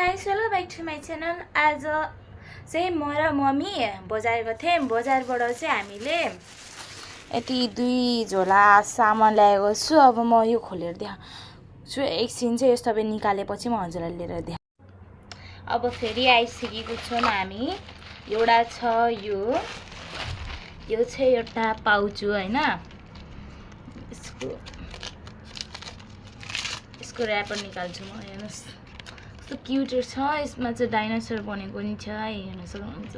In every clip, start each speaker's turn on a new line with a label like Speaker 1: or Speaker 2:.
Speaker 1: Guys, welcome back to my channel. आज चाहिँ म र मम्मी बजार गएको थियौँ। बजारबाट चाहिँ हामीले यति 2 झोला सामान ल्याएको छु। अब म यो खोलेर देखाउँछु। एकछिन चाहिँ यस्तो अब निकालेपछि म हजुरलाई लिएर देखाउँछु। अब फेरि आइसकेको छौँ हामी। एउटा छ यो चाहिँ एउटा पाउच हो हैन। यसको र्यापर निकाल्छु म। हेर्नुस् कस्तो क्युट छ। यसमा चाहिँ डाइनोसर बनेको नि छ। हेर्न सक्नुहुन्छ।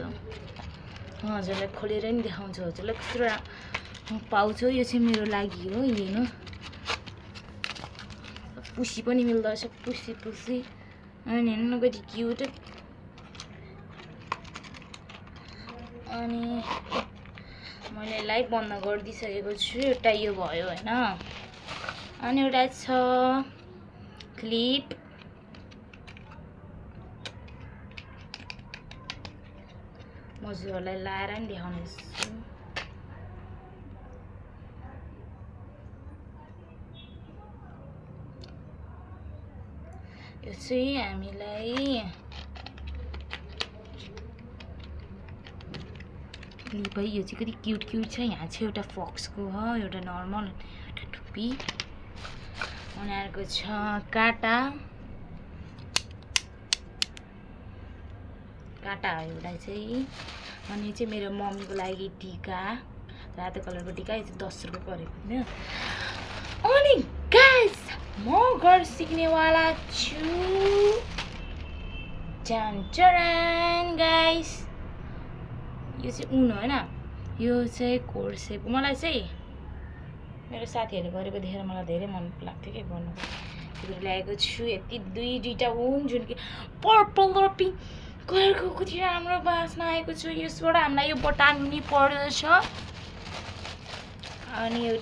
Speaker 1: म हजुरलाई खोलेर नि देखाउँछु। हजुरलाई कस्तो पाउच हो। यो चाहिँ मेरो लागि हो। हेर्नु पुसी पनि मिल्दो रहेछ। पुसी अनि हेर्नु कति क्युट। अनि मैले यसलाई बन्द गरिदिइसकेको छु। एउटा यो भयो हैन। अनि एउटा छ क्लिप। म हजुरहरूलाई लाएर नि देखाउनेछु। यो चाहिँ हामीलाई क्लिप है। यो चाहिँ कति क्युट छ। यहाँ चाहिँ एउटा फक्सको हो, एउटा नर्मल, एउटा टुप्पी। अनि अर्को छ काटा एउटा चाहिँ। अनि चाहिँ मेरो मम्मीको लागि टीका, रातो कलरको टीका। यो चाहिँ 10 रुपियाँ परेको होइन। अनि गाइस, म घर सिक्नेवाला छु। जान गाइस, यो चाहिँ उन होइन। यो चाहिँ कोर्सेप। मलाई चाहिँ मेरो साथीहरूले गरेको देखेर मलाई धेरै मन लाग्थ्यो के गर्नु। त्यो ल्याएको छु। यति दुईटा उन जुन कि पर्पल र पिङ्क कलरको कति राम्रो बास्ना आएको छ। यसबाट हामीलाई यो बटाल्नु नि पर्दछ। अनि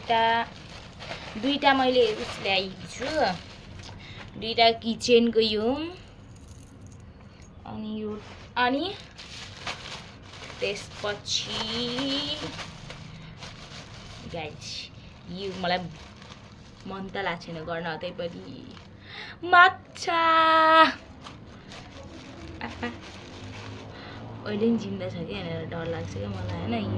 Speaker 1: दुईटा मैले उस ल्याएको छु। दुईटा किचनको यो। अनि त्यसपछि गाइस, यो मलाई मन त लाग्छ छैन गर्न। त्यही पनि माछा अहिले नि जिन्दा छ कि भनेर डर लाग्छ क्या मलाई होइन।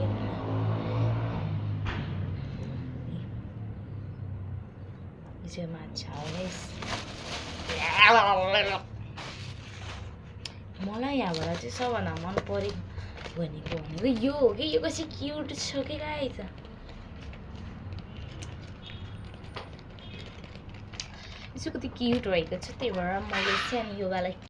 Speaker 1: यो चाहिँ माछा हो गाइस। मलाई यहाँबाट चाहिँ सबभन्दा मन परेको भनेको यो हो कि। यो कसै क्युट छ कि गाइस। यो चाहिँ कति क्युट भएको छ। त्यही भएर मैले चाहिँ अनि योगालाई